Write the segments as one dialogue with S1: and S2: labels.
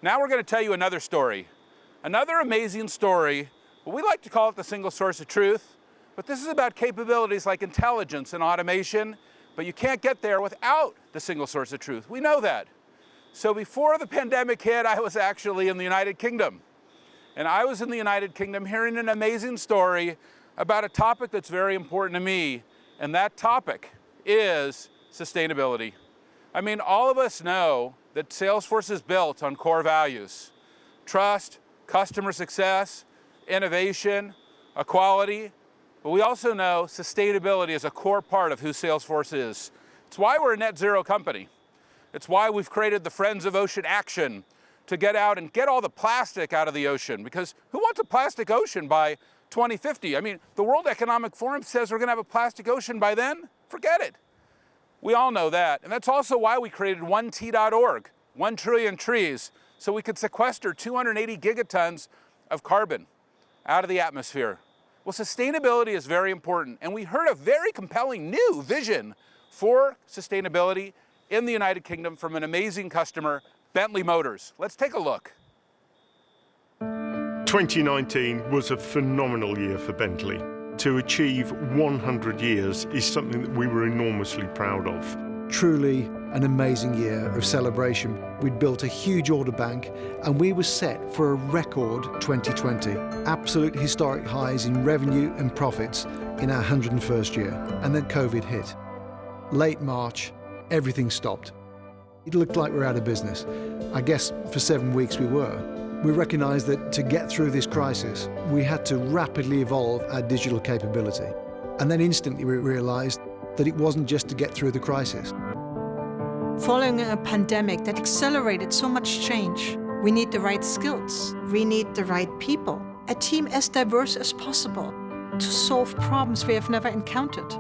S1: Now we're going to tell you another story. Another amazing story. We like to call it the single source of truth, but this is about capabilities like intelligence and automation, but you can't get there without the single source of truth. We know that. So before the pandemic hit, I was actually in the United Kingdom. And I was in the United Kingdom hearing an amazing story about a topic that's very important to me, and that topic is sustainability. I mean, all of us know that Salesforce is built on core values: trust, customer success, innovation, equality, but we also know sustainability is a core part of who Salesforce is. It's why we're a net zero company. It's why we've created the Friends of Ocean Action to get out and get all the plastic out of the ocean, because who wants a plastic ocean by 2050? I mean, the World Economic Forum says we're going to have a plastic ocean by then. Forget it. We all know that. And that's also why we created 1T.org, 1 trillion trees, so we could sequester 280 gigatons of carbon out of the atmosphere. Well, sustainability is very important, and we heard a very compelling new vision for sustainability in the United Kingdom from an amazing customer, Bentley Motors. Let's take a look.
S2: 2019 was a phenomenal year for Bentley. To achieve 100 years is something that we were enormously proud of.
S3: Truly an amazing year of celebration. We'd built a huge order bank and we were set for a record 2020. Absolute historic highs in revenue and profits in our 101st year. And then COVID hit. Late March, everything stopped. It looked like we were out of business. I guess for 7 weeks we were. We recognized that to get through this crisis, we had to rapidly evolve our digital capability. And then instantly we realized that it wasn't just to get through the crisis.
S4: Following a pandemic that accelerated so much change, we need the right skills. We need the right people. A team as diverse as possible to solve problems we have never encountered.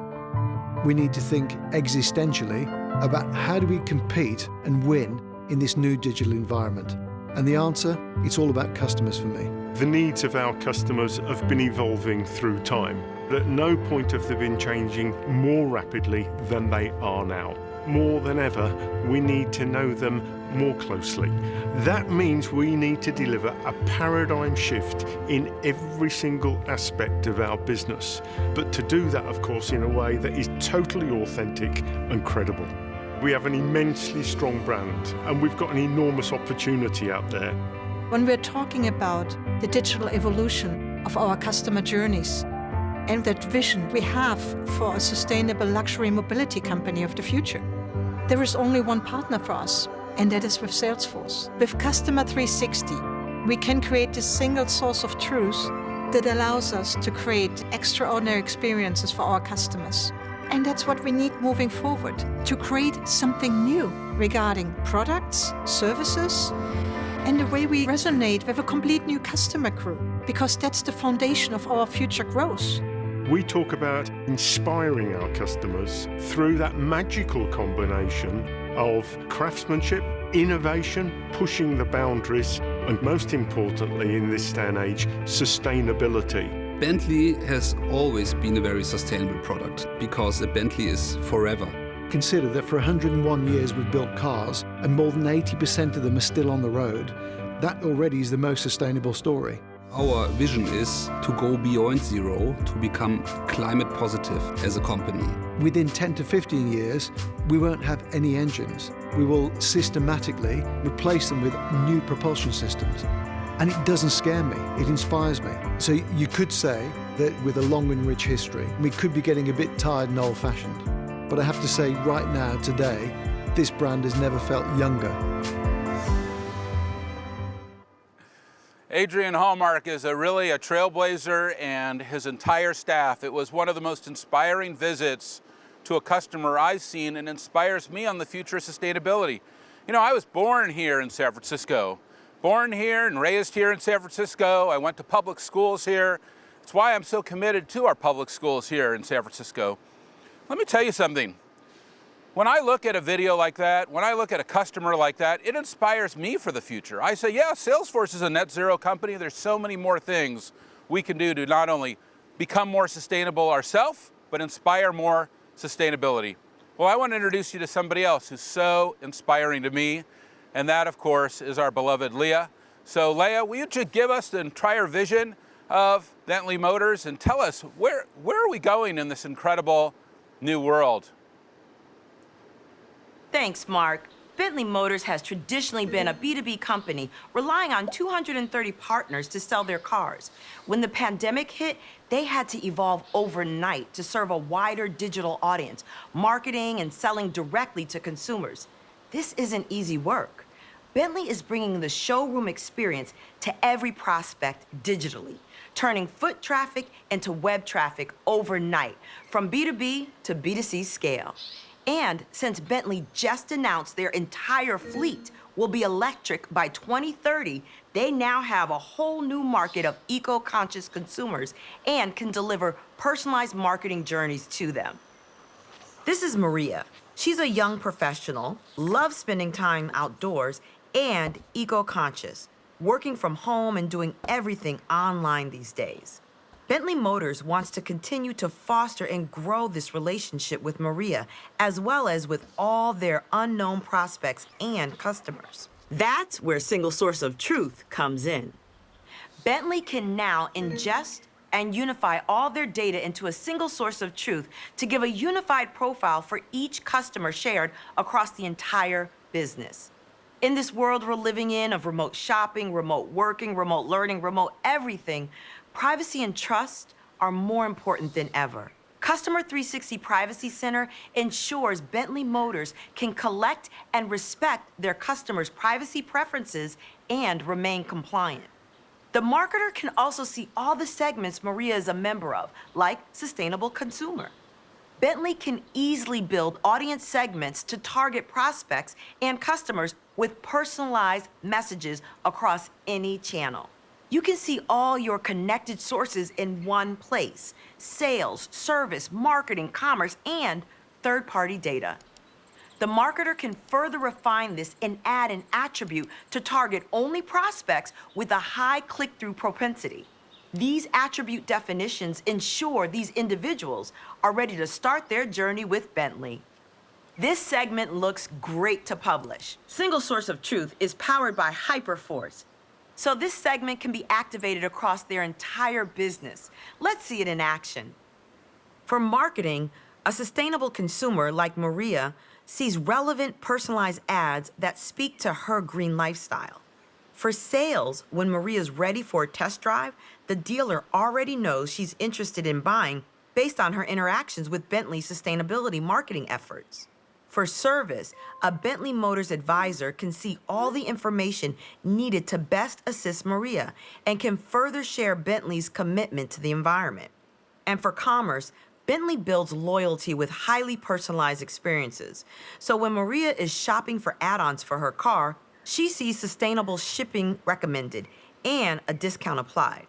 S3: We need to think existentially about how do we compete and win in this new digital environment. And the answer, it's all about customers for me.
S2: The needs of our customers have been evolving through time. But at no point have they been changing more rapidly than they are now. More than ever, we need to know them more closely. That means we need to deliver a paradigm shift in every single aspect of our business. But to do that, of course, in a way that is totally authentic and credible. We have an immensely strong brand, and we've got an enormous opportunity out there.
S4: When we're talking about the digital evolution of our customer journeys and that vision we have for a sustainable luxury mobility company of the future, there is only one partner for us, and that is with Salesforce. With Customer 360, we can create this single source of truth that allows us to create extraordinary experiences for our customers. And that's what we need moving forward, to create something new regarding products, services, and the way we resonate with a complete new customer group, because that's the foundation of our future growth.
S2: We talk about inspiring our customers through that magical combination of craftsmanship, innovation, pushing the boundaries, and most importantly in this day and age, sustainability.
S5: Bentley has always been a very sustainable product because a Bentley is forever.
S3: Consider that for 101 years we've built cars and more than 80% of them are still on the road. That already is the most sustainable story.
S5: Our vision is to go beyond zero to become climate positive as a company.
S3: Within 10 to 15 years, we won't have any engines. We will systematically replace them with new propulsion systems. And it doesn't scare me, it inspires me. So you could say that with a long and rich history, we could be getting a bit tired and old-fashioned. But I have to say right now, today, this brand has never felt younger.
S1: Adrian Hallmark is really a trailblazer, and his entire staff. It was one of the most inspiring visits to a customer I've seen, and inspires me on the future of sustainability. You know, I was born here in San Francisco. Born here and raised here in San Francisco. I went to public schools here. It's why I'm so committed to our public schools here in San Francisco. Let me tell you something. When I look at a video like that, when I look at a customer like that, it inspires me for the future. I say, yeah, Salesforce is a net zero company. There's so many more things we can do to not only become more sustainable ourselves, but inspire more sustainability. Well, I want to introduce you to somebody else who's so inspiring to me, And that, of course, is our beloved Leah. So Leah, will you just give us the entire vision of Bentley Motors and tell us where are we going in this incredible new world?
S6: Thanks, Mark. Bentley Motors has traditionally been a B2B company relying on 230 partners to sell their cars. When the pandemic hit, they had to evolve overnight to serve a wider digital audience, marketing and selling directly to consumers. This isn't easy work. Bentley is bringing the showroom experience to every prospect digitally, turning foot traffic into web traffic overnight, from B2B to B2C scale. And since Bentley just announced their entire fleet will be electric by 2030, they now have a whole new market of eco-conscious consumers and can deliver personalized marketing journeys to them. This is Maria. She's a young professional, loves spending time outdoors, and eco-conscious, working from home and doing everything online these days. Bentley Motors wants to continue to foster and grow this relationship with Maria, as well as with all their unknown prospects and customers. That's where single source of truth comes in. Bentley can now ingest and unify all their data into a single source of truth to give a unified profile for each customer shared across the entire business. In this world we're living in of remote shopping, remote working, remote learning, remote everything, privacy and trust are more important than ever. Customer 360 Privacy Center ensures Bentley Motors can collect and respect their customers' privacy preferences and remain compliant. The marketer can also see all the segments Maria is a member of, like Sustainable Consumer. Bentley can easily build audience segments to target prospects and customers with personalized messages across any channel. You can see all your connected sources in one place: sales, service, marketing, commerce, and third-party data. The marketer can further refine this and add an attribute to target only prospects with a high click-through propensity. These attribute definitions ensure these individuals are ready to start their journey with Bentley. This segment looks great to publish. Single source of truth is powered by Hyperforce, so this segment can be activated across their entire business. Let's see it in action. For marketing, a sustainable consumer like Maria sees relevant, personalized ads that speak to her green lifestyle. For sales, when Maria's ready for a test drive, the dealer already knows she's interested in buying based on her interactions with Bentley's sustainability marketing efforts. For service, a Bentley Motors advisor can see all the information needed to best assist Maria and can further share Bentley's commitment to the environment. And for commerce, Bentley builds loyalty with highly personalized experiences. So when Maria is shopping for add-ons for her car, she sees sustainable shipping recommended and a discount applied.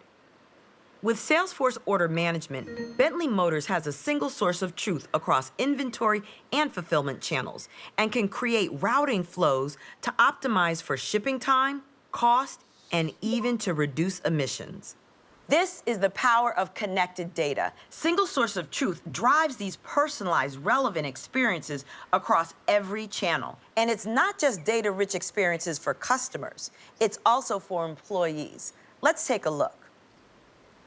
S6: With Salesforce Order Management, Bentley Motors has a single source of truth across inventory and fulfillment channels and can create routing flows to optimize for shipping time, cost, and even to reduce emissions. This is the power of connected data. Single source of truth drives these personalized, relevant experiences across every channel. And it's not just data-rich experiences for customers, it's also for employees. Let's take a look.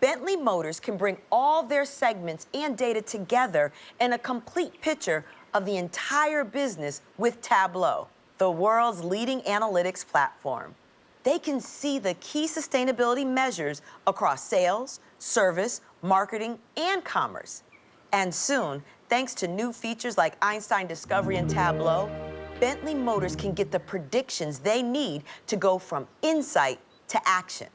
S6: Bentley Motors can bring all their segments and data together in a complete picture of the entire business with Tableau, the world's leading analytics platform. They can see the key sustainability measures across sales, service, marketing, and commerce. And soon, thanks to new features like Einstein Discovery and Tableau, Bentley Motors can get the predictions they need to go from insight to action.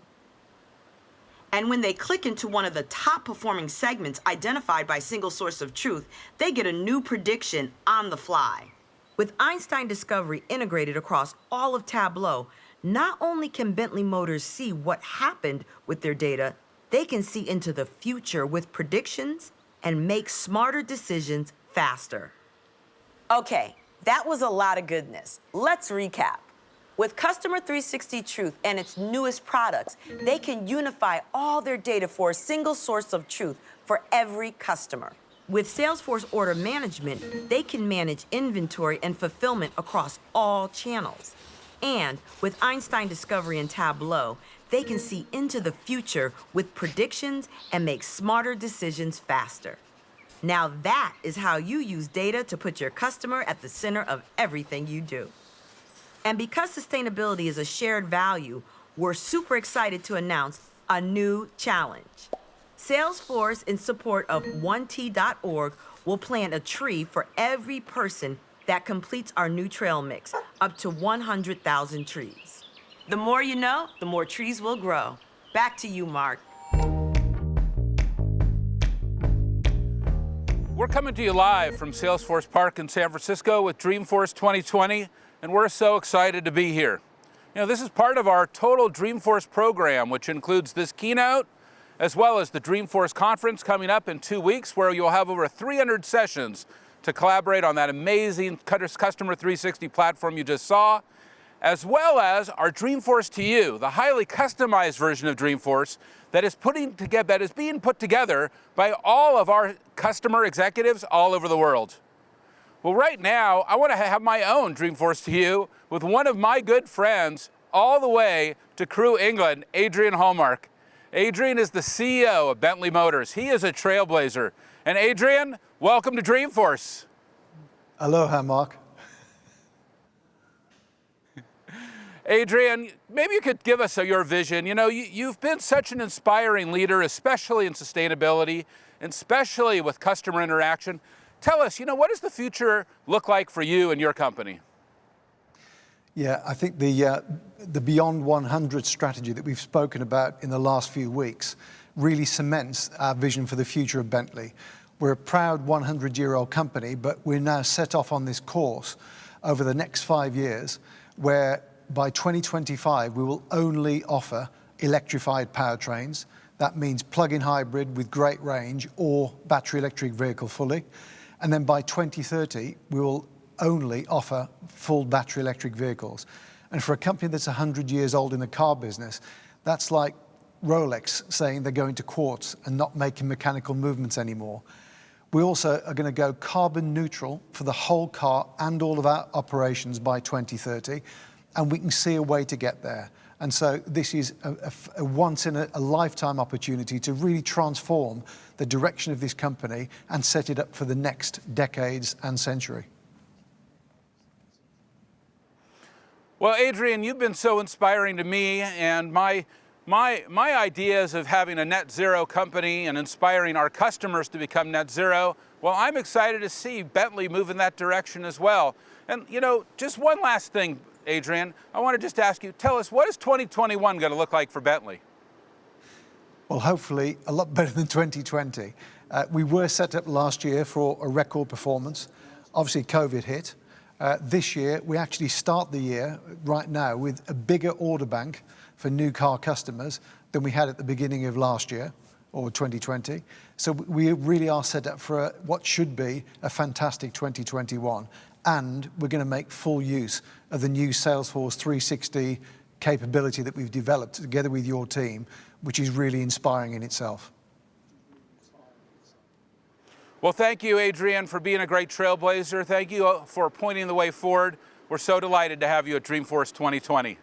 S6: And when they click into one of the top performing segments identified by single source of truth, they get a new prediction on the fly. With Einstein Discovery integrated across all of Tableau, not only can Bentley Motors see what happened with their data, they can see into the future with predictions and make smarter decisions faster. Okay, that was a lot of goodness. Let's recap. With Customer 360 Truth and its newest products, they can unify all their data for a single source of truth for every customer. With Salesforce Order Management, they can manage inventory and fulfillment across all channels. And with Einstein Discovery and Tableau, they can see into the future with predictions and make smarter decisions faster. Now that is how you use data to put your customer at the center of everything you do. And because sustainability is a shared value, we're super excited to announce a new challenge. Salesforce, in support of 1T.org, will plant a tree for every person that completes our new trail mix, up to 100,000 trees. The more you know, the more trees will grow. Back to you, Mark.
S1: We're coming to you live from Salesforce Park in San Francisco with Dreamforce 2020, and we're so excited to be here. You know, this is part of our total Dreamforce program, which includes this keynote, as well as the Dreamforce conference coming up in 2 weeks, where you'll have over 300 sessions to collaborate on that amazing Customer 360 platform you just saw, as well as our Dreamforce to You, the highly customized version of Dreamforce that is being put together by all of our customer executives all over the world. Well, right now, I want to have my own Dreamforce to You with one of my good friends all the way to Crewe, England, Adrian Hallmark. Adrian is the CEO of Bentley Motors. He is a trailblazer. And Adrian, welcome to Dreamforce.
S3: Aloha, Mark.
S1: Adrian, maybe you could give us your vision. You know, you've been such an inspiring leader, especially in sustainability, and especially with customer interaction. Tell us, you know, what does the future look like for you and your company?
S3: Yeah, I think the Beyond 100 strategy that we've spoken about in the last few weeks really cements our vision for the future of Bentley. We're a proud 100-year-old company, but we're now set off on this course over the next 5 years, where by 2025 we will only offer electrified powertrains. That means plug-in hybrid with great range or battery electric vehicle fully. And then by 2030, we will only offer full battery electric vehicles. And for a company that's 100 years old in the car business, that's like Rolex saying they're going to quartz and not making mechanical movements anymore. We also are going to go carbon neutral for the whole car and all of our operations by 2030, and we can see a way to get there. And so this is a once-in-a-lifetime opportunity to really transform the direction of this company and set it up for the next decades and century.
S1: Well, Adrian, you've been so inspiring to me, and my ideas of having a net zero company and inspiring our customers to become net zero, well, I'm excited to see Bentley move in that direction as well. And, you know, just one last thing, Adrian, I want to just ask you, tell us, what is 2021 going to look like for Bentley?
S3: Well, hopefully a lot better than 2020. We were set up last year for a record performance. Obviously, COVID hit. This year, we actually start the year right now with a bigger order bank for new car customers than we had at the beginning of last year, or 2020. So we really are set up for what should be a fantastic 2021. And we're going to make full use of the new Salesforce 360 capability that we've developed together with your team, which is really inspiring in itself.
S1: Well, thank you, Adrian, for being a great trailblazer. Thank you for pointing the way forward. We're so delighted to have you at Dreamforce 2020.